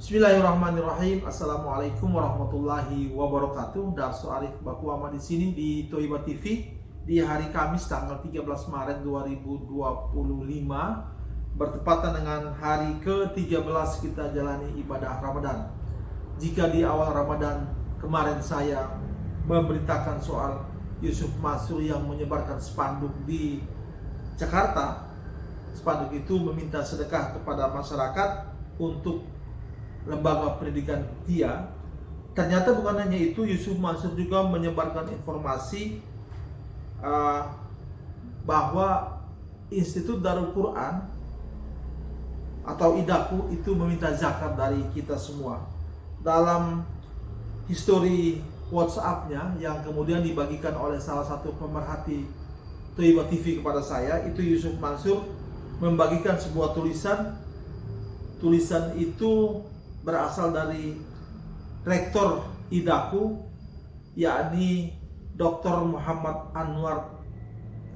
Bismillahirrahmanirrahim. Assalamualaikum warahmatullahi wabarakatuh. Darso Arif Bakuama di sini di Toiba TV di hari Kamis tanggal 13 Maret 2025 bertepatan dengan hari ke-13 kita jalani ibadah Ramadan. Jika di awal Ramadan kemarin saya memberitakan soal Yusuf Mansur yang menyebarkan spanduk di Jakarta, spanduk itu meminta sedekah kepada masyarakat untuk lembaga pendidikan dia. Ternyata bukan hanya itu, Yusuf Mansur juga menyebarkan informasi bahwa Institut Darul Quran atau IDAKU itu meminta zakat dari kita semua. Dalam histori WhatsApp-nya yang kemudian dibagikan oleh salah satu pemerhati Toiba TV kepada saya, itu Yusuf Mansur membagikan sebuah tulisan. Tulisan itu berasal dari rektor IDAKU, yakni Dr. Muhammad Anwar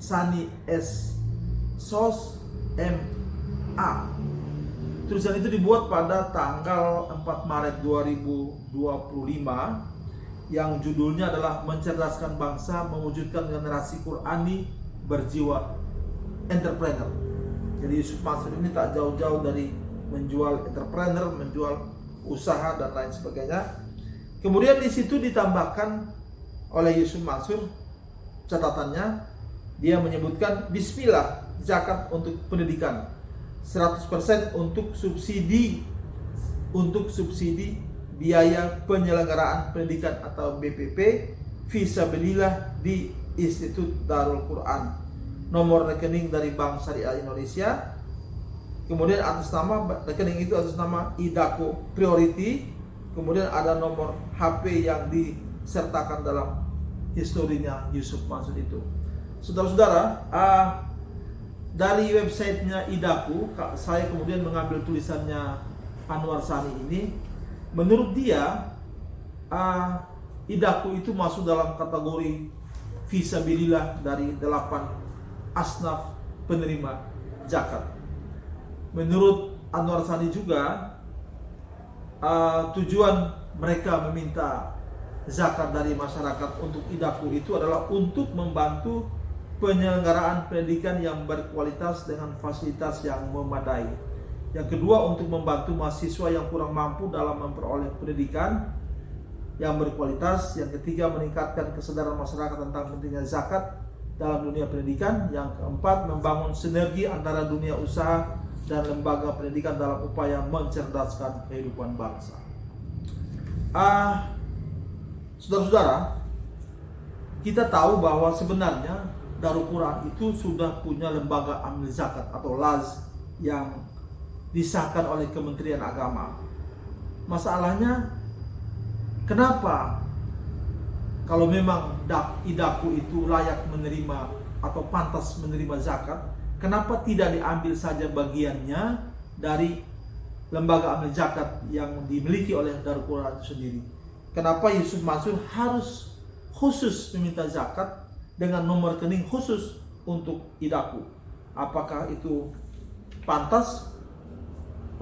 Sani S.Sos M.A. Tulisan itu dibuat pada tanggal 4 Maret 2025 yang judulnya adalah Mencerdaskan Bangsa Mewujudkan Generasi Qurani Berjiwa Entrepreneur. Jadi Yusuf Mansur ini tak jauh-jauh dari menjual entrepreneur, menjual usaha dan lain sebagainya. Kemudian di situ ditambahkan oleh Yusuf Mansur catatannya, dia menyebutkan bismillah zakat untuk pendidikan 100% untuk subsidi biaya penyelenggaraan pendidikan atau BPP fisabilillah di Institut Darul Quran. Nomor rekening dari Bank Syariah Indonesia. Kemudian atas nama rekening itu atas nama IDAKU Priority. Kemudian ada nomor HP yang disertakan dalam historinya Yusuf Mansur itu. Saudara-saudara, dari websitenya IDAKU saya kemudian mengambil tulisannya Anwar Sani ini. Menurut dia, IDAKU itu masuk dalam kategori fisabilillah dari 8 asnaf penerima zakat. Menurut Anwar Sani juga, tujuan mereka meminta zakat dari masyarakat untuk IDAKU itu adalah untuk membantu penyelenggaraan pendidikan yang berkualitas dengan fasilitas yang memadai. Yang kedua, untuk membantu mahasiswa yang kurang mampu dalam memperoleh pendidikan yang berkualitas. Yang ketiga, meningkatkan kesadaran masyarakat tentang pentingnya zakat dalam dunia pendidikan. Yang keempat, membangun sinergi antara dunia usaha dan lembaga pendidikan dalam upaya mencerdaskan kehidupan bangsa. Saudara-saudara, kita tahu bahwa sebenarnya Darul Quran itu sudah punya lembaga amil zakat atau LAZ yang disahkan oleh Kementerian Agama. Masalahnya, kenapa kalau memang IDAKU itu layak menerima atau pantas menerima zakat, kenapa tidak diambil saja bagiannya dari lembaga amil zakat yang dimiliki oleh Darul Quran itu sendiri? Kenapa Yusuf Mansur harus khusus meminta zakat dengan nomor rekening khusus untuk IDAKU? Apakah itu pantas?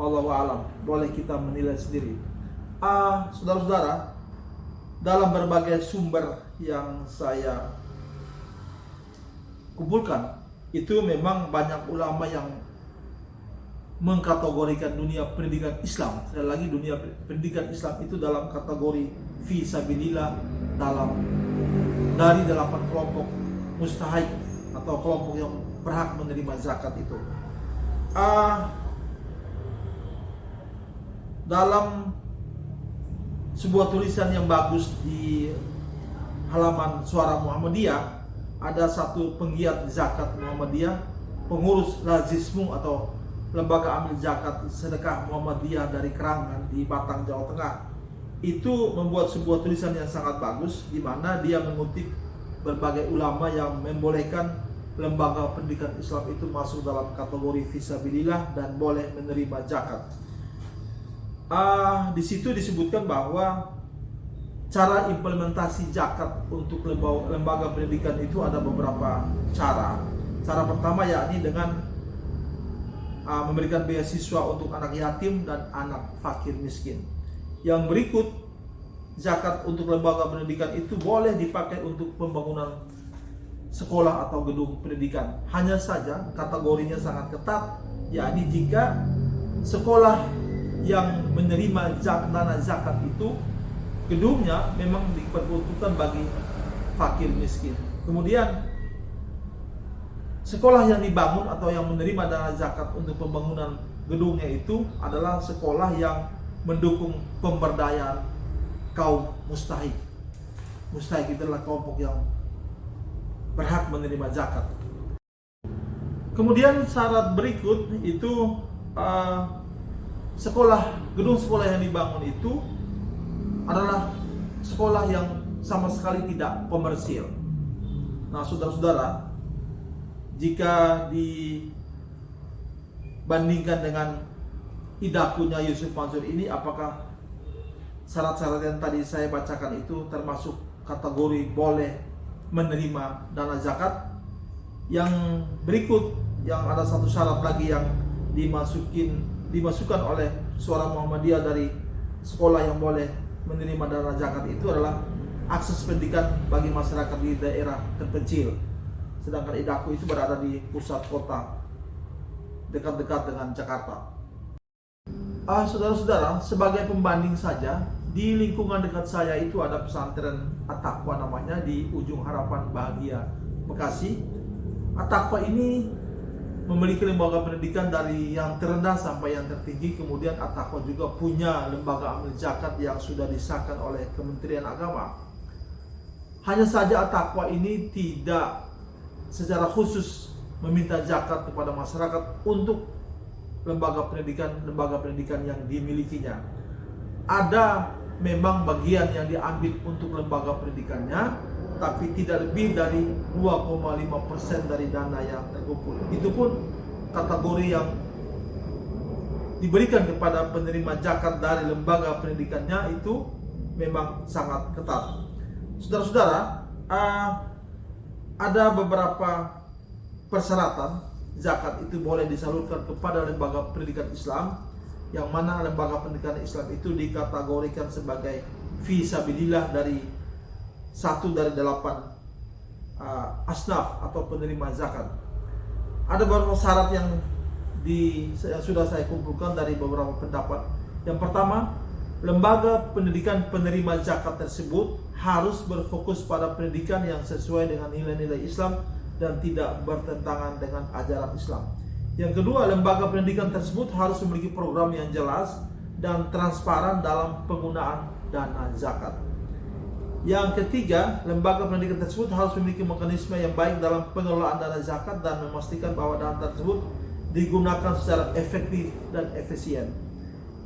Wallahu a'lam. Boleh kita menilai sendiri. Saudara-saudara, dalam berbagai sumber yang saya kumpulkan, itu memang banyak ulama yang mengkategorikan dunia pendidikan Islam, sekali lagi dunia pendidikan Islam itu dalam kategori fisabilillah dari 8 kelompok mustahik atau kelompok yang berhak menerima zakat itu. Dalam sebuah tulisan yang bagus di halaman Suara Muhammadiyah, ada satu penggiat zakat Muhammadiyah, pengurus Lazismu atau Lembaga Amil Zakat Sedekah Muhammadiyah dari Kerangan di Batang, Jawa Tengah. Itu membuat sebuah tulisan yang sangat bagus, di mana dia mengutip berbagai ulama yang membolehkan lembaga pendidikan Islam itu masuk dalam kategori fisabilillah dan boleh menerima zakat. Di situ disebutkan bahwa cara implementasi zakat untuk lembaga pendidikan itu ada beberapa cara. Cara pertama yakni dengan memberikan beasiswa untuk anak yatim dan anak fakir miskin. Yang berikut, zakat untuk lembaga pendidikan itu boleh dipakai untuk pembangunan sekolah atau gedung pendidikan. Hanya saja kategorinya sangat ketat, yakni jika sekolah yang menerima dana zakat itu gedungnya memang diperuntukkan bagi fakir miskin. Kemudian sekolah yang dibangun atau yang menerima dana zakat untuk pembangunan gedungnya itu adalah sekolah yang mendukung pemberdayaan kaum mustahik. Mustahik itu adalah kelompok yang berhak menerima zakat. Kemudian syarat berikut itu gedung sekolah yang dibangun itu adalah sekolah yang sama sekali tidak komersil. Nah, saudara-saudara, jika dibandingkan dengan idakunya Yusuf Mansur ini, apakah syarat-syarat yang tadi saya bacakan itu termasuk kategori boleh menerima dana zakat? Yang berikut, yang ada satu syarat lagi yang dimasukkan oleh suara Muhammadiyah dari sekolah yang boleh menerima dana zakat itu adalah akses pendidikan bagi masyarakat di daerah terpencil. Sedangkan idaku itu berada di pusat kota, dekat-dekat dengan Jakarta. Saudara-saudara, sebagai pembanding saja, di lingkungan dekat saya itu ada pesantren At-Taqwa namanya, di Ujung Harapan Bahagia, Bekasi. At-Taqwa ini memiliki lembaga pendidikan dari yang terendah sampai yang tertinggi. Kemudian At-Taqwa juga punya lembaga amil zakat yang sudah disahkan oleh Kementerian Agama. Hanya saja At-Taqwa ini tidak secara khusus meminta zakat kepada masyarakat untuk lembaga pendidikan yang dimilikinya. Ada memang bagian yang diambil untuk lembaga pendidikannya, tapi tidak lebih dari 2,5% dari dana yang terkumpul. Itu pun kategori yang diberikan kepada penerima zakat dari lembaga pendidikannya itu memang sangat ketat. Saudara-saudara, ada beberapa persyaratan zakat itu boleh disalurkan kepada lembaga pendidikan Islam, yang mana lembaga pendidikan Islam itu dikategorikan sebagai fisabilillah dari 1 dari 8 asnaf atau penerima zakat. Ada beberapa syarat yang sudah saya kumpulkan dari beberapa pendapat. Yang pertama, lembaga pendidikan penerima zakat tersebut harus berfokus pada pendidikan yang sesuai dengan nilai-nilai Islam dan tidak bertentangan dengan ajaran Islam. Yang kedua, lembaga pendidikan tersebut harus memiliki program yang jelas dan transparan dalam penggunaan dana zakat. Yang ketiga, lembaga pendidikan tersebut harus memiliki mekanisme yang baik dalam pengelolaan dana zakat dan memastikan bahwa dana tersebut digunakan secara efektif dan efisien.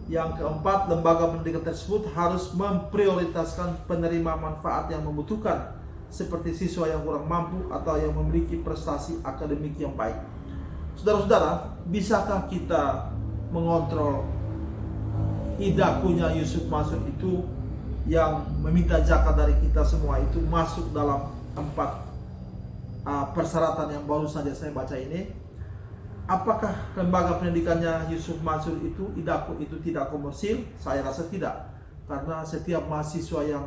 Yang keempat, lembaga pendidikan tersebut harus memprioritaskan penerima manfaat yang membutuhkan, seperti siswa yang kurang mampu atau yang memiliki prestasi akademik yang baik. Saudara-saudara, bisakah kita mengontrol idakunya Yusuf Mansur itu yang meminta zakat dari kita semua itu masuk dalam 4 persyaratan yang baru saja saya baca ini? Apakah lembaga pendidikannya Yusuf Mansur itu, idaku itu tidak komersil? Saya rasa tidak, karena setiap mahasiswa yang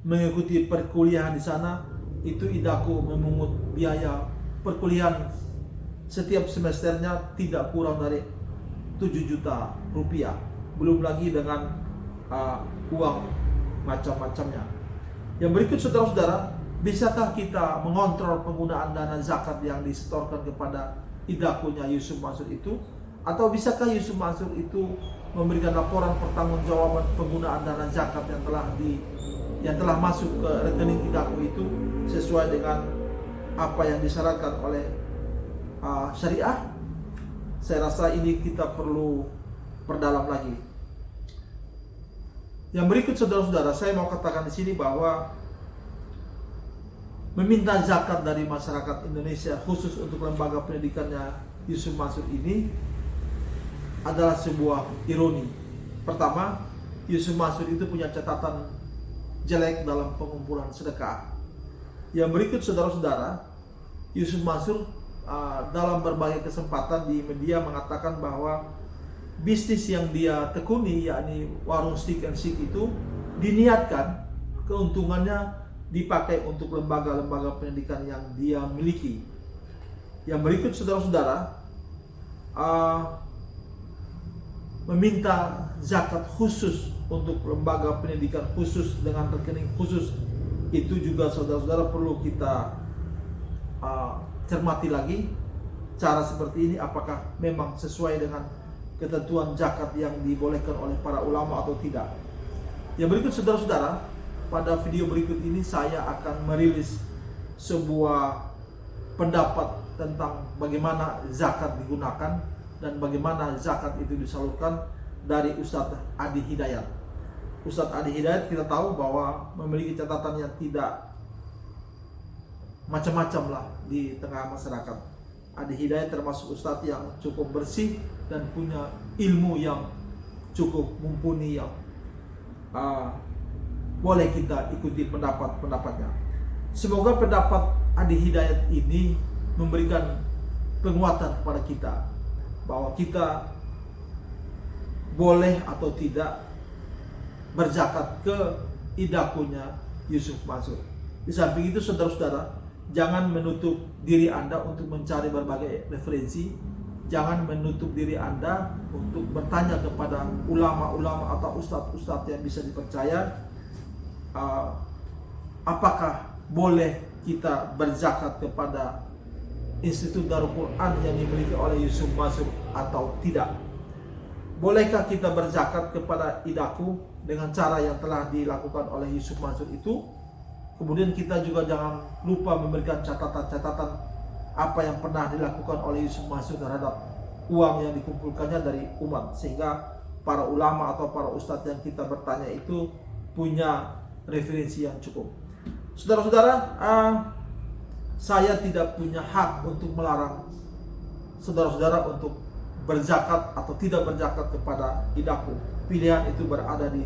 mengikuti perkuliahan di sana itu idaku memungut biaya perkuliahan setiap semesternya tidak kurang dari 7 juta rupiah, belum lagi dengan uang macam-macamnya. Yang berikut, saudara-saudara, bisakah kita mengontrol penggunaan dana zakat yang disetorkan kepada idakunya Yusuf Mansur itu? Atau bisakah Yusuf Mansur itu memberikan laporan pertanggungjawaban penggunaan dana zakat yang telah masuk ke rekening idaku itu sesuai dengan apa yang disyaratkan oleh syariah? Saya rasa ini kita perlu perdalam lagi. Yang berikut, saudara-saudara, saya mau katakan di sini bahwa meminta zakat dari masyarakat Indonesia khusus untuk lembaga pendidikannya Yusuf Mansur ini adalah sebuah ironi. Pertama, Yusuf Mansur itu punya catatan jelek dalam pengumpulan sedekah. Yang berikut, saudara-saudara, Yusuf Mansur dalam berbagai kesempatan di media mengatakan bahwa bisnis yang dia tekuni, yakni warung stick and shake itu, diniatkan keuntungannya dipakai untuk lembaga-lembaga pendidikan yang dia miliki. Yang berikut, saudara-saudara, meminta zakat khusus untuk lembaga pendidikan khusus dengan rekening khusus, itu juga saudara-saudara perlu kita cermati lagi. Cara seperti ini apakah memang sesuai dengan ketentuan zakat yang dibolehkan oleh para ulama atau tidak. Yang berikut, saudara-saudara, pada video berikut ini saya akan merilis sebuah pendapat tentang bagaimana zakat digunakan dan bagaimana zakat itu disalurkan dari Ustadz Adi Hidayat. Ustadz Adi Hidayat kita tahu bahwa memiliki catatan yang tidak macam-macam lah di tengah masyarakat. Adi Hidayat termasuk Ustadz yang cukup bersih dan punya ilmu yang cukup mumpuni, yang boleh kita ikuti pendapat-pendapatnya. Semoga pendapat Adi Hidayat ini memberikan penguatan kepada kita bahwa kita boleh atau tidak berzakat ke idakunya Yusuf Mansur. Di samping itu, saudara-saudara, jangan menutup diri Anda untuk mencari berbagai referensi. Jangan menutup diri Anda untuk bertanya kepada ulama-ulama atau ustadz-ustadz yang bisa dipercaya, apakah boleh kita berzakat kepada Institut Darul Quran yang dimiliki oleh Yusuf Mansur atau tidak. Bolehkah kita berzakat kepada idaku dengan cara yang telah dilakukan oleh Yusuf Mansur itu? Kemudian kita juga jangan lupa memberikan catatan-catatan apa yang pernah dilakukan oleh Yusuf Mansur terhadap uang yang dikumpulkannya dari umat, sehingga para ulama atau para ustadz yang kita bertanya itu punya referensi yang cukup. Saudara-saudara, saya tidak punya hak untuk melarang saudara-saudara untuk berzakat atau tidak berzakat kepada idaku. Pilihan itu berada di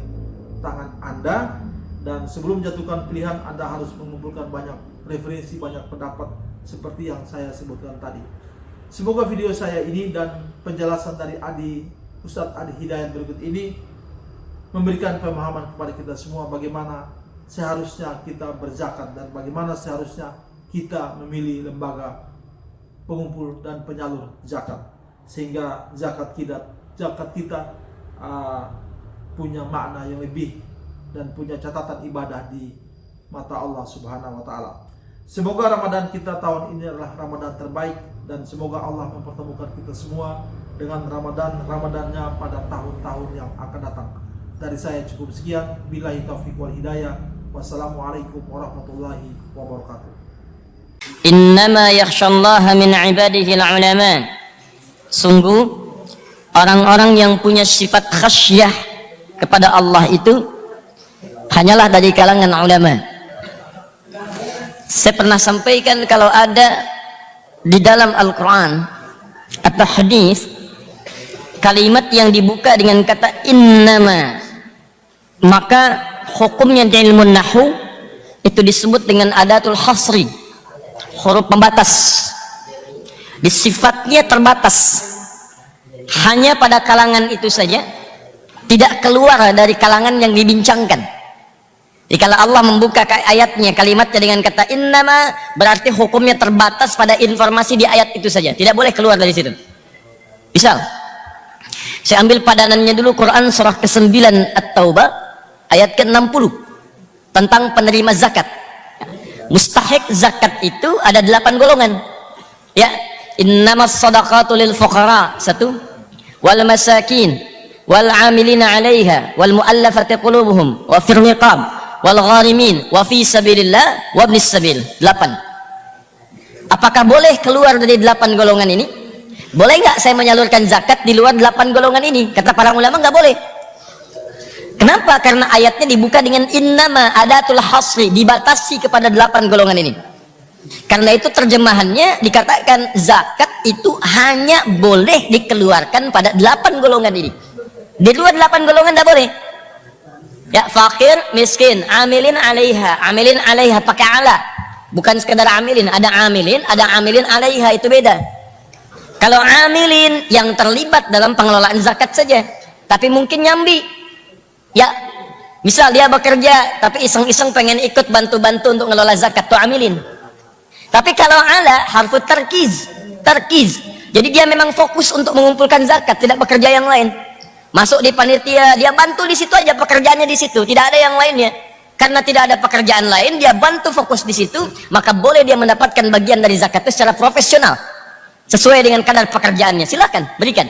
tangan Anda, dan sebelum menjatuhkan pilihan Anda harus mengumpulkan banyak referensi, banyak pendapat seperti yang saya sebutkan tadi. Semoga video saya ini dan penjelasan dari Ustadz Adi Hidayat berikut ini memberikan pemahaman kepada kita semua bagaimana seharusnya kita berzakat dan bagaimana seharusnya kita memilih lembaga pengumpul dan penyalur zakat, sehingga zakat kita punya makna yang lebih dan punya catatan ibadah di mata Allah Subhanahu wa taala. Semoga Ramadan kita tahun ini adalah Ramadan terbaik, dan semoga Allah mempertemukan kita semua dengan Ramadannya pada tahun-tahun yang akan datang. Dari saya cukup sekian. Billahi taufiq wal hidayah. Wassalamualaikum warahmatullahi wabarakatuh. Innama yakhshallaha min ibadihi al-ulama. Sungguh orang-orang yang punya sifat khasyah kepada Allah itu hanyalah dari kalangan ulama. Saya pernah sampaikan kalau ada di dalam Al-Quran atau hadis kalimat yang dibuka dengan kata innama, maka hukumnya di ilmu nahwu itu disebut dengan adatul hasri, huruf pembatas. Di sifatnya terbatas, hanya pada kalangan itu saja, tidak keluar dari kalangan yang dibincangkan. Jadi kalau Allah membuka ayatnya, kalimatnya dengan kata innama, berarti hukumnya terbatas pada informasi di ayat itu saja, tidak boleh keluar dari situ. Misal, saya ambil padanannya dulu, Quran surah ke-9 At-Taubah ayat ke-60 tentang penerima zakat. Mustahik zakat itu ada 8 golongan. Ya, innamas shadaqatu lil fuqara, 1, wal masakin, wal amilina 'alaiha, wal muallafati qulubuhum, wa fir riqab, wal gharimin, wa fi sabilillah, wa ibnis sabil. 8. Apakah boleh keluar dari 8 golongan ini? Boleh nggak saya menyalurkan zakat di luar 8 golongan ini? Kata para ulama nggak boleh. Kenapa? Karena ayatnya dibuka dengan innama, adatul hasri, dibatasi kepada 8 golongan ini. Karena itu terjemahannya dikatakan zakat itu hanya boleh dikeluarkan pada 8 golongan ini. Di luar 8 golongan nggak boleh. Ya, fakir, miskin, amilin alaiha pakai ala. Bukan sekedar amilin, ada amilin alaiha, itu beda. Kalau amilin yang terlibat dalam pengelolaan zakat saja, tapi mungkin nyambi. Ya, misal dia bekerja tapi iseng-iseng pengen ikut bantu-bantu untuk ngelola zakat, tuh amilin. Tapi kalau ala harfu tarkiz. Jadi dia memang fokus untuk mengumpulkan zakat, tidak bekerja yang lain. Masuk di panitia, dia bantu di situ aja, pekerjaannya di situ, tidak ada yang lainnya. Karena tidak ada pekerjaan lain, dia bantu fokus di situ, maka boleh dia mendapatkan bagian dari zakat itu secara profesional, sesuai dengan kadar pekerjaannya. Silakan berikan.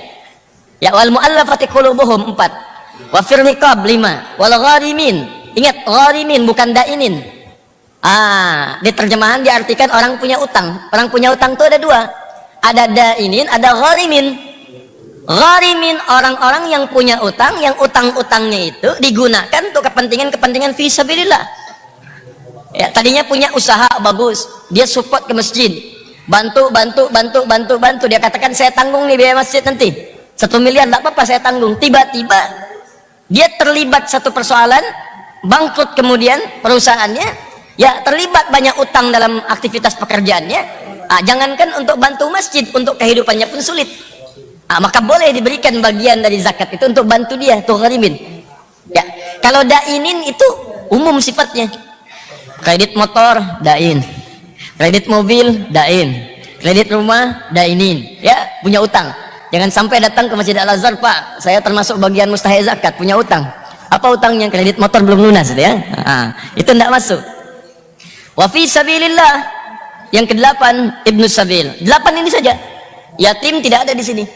Ya, wal muallafati qulubuhum 4, wa fir riqab 5, wal gharimin. Ingat, gharimin bukan dainin. Di terjemahan diartikan orang punya utang. Orang punya utang itu ada dua, ada dainin, ada gharimin. Gharimin orang-orang yang punya utang, yang utang-utangnya itu digunakan untuk kepentingan fi sabilillah. Ya, tadinya punya usaha bagus, dia support ke masjid, bantu. Dia katakan saya tanggung nih biaya masjid nanti 1 miliar, tidak apa-apa saya tanggung. Tiba-tiba dia terlibat satu persoalan, bangkrut kemudian perusahaannya, ya terlibat banyak utang dalam aktivitas pekerjaannya. Jangankan untuk bantu masjid, untuk kehidupannya pun sulit. Maka boleh diberikan bagian dari zakat itu untuk bantu dia, tuh gharimin. Ya, kalau dainin itu umum sifatnya. Kredit motor, dain. Kredit mobil, dain. Kredit rumah, dainin. Ya, punya utang. Jangan sampai datang ke Masjid Al-Azhar, Pak, saya termasuk bagian mustahil zakat, punya utang. Apa utangnya? Kredit motor belum lunas, ya. Itu tidak masuk. Wa fi sabilillah. Yang ke-8, Ibnu Sabil. 8 ini saja. Yatim tidak ada di sini.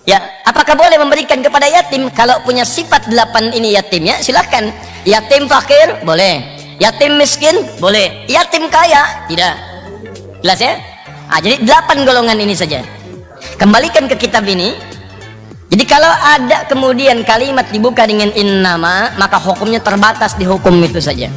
Ya, apakah boleh memberikan kepada yatim? Kalau punya sifat 8 ini yatimnya, silakan. Yatim fakir, boleh. Yatim miskin, boleh. Yatim kaya, tidak. Jelas ya? Jadi 8 golongan ini saja. Kembalikan ke kitab ini. Jadi kalau ada kemudian kalimat dibuka dengan innama, maka hukumnya terbatas di hukum itu saja.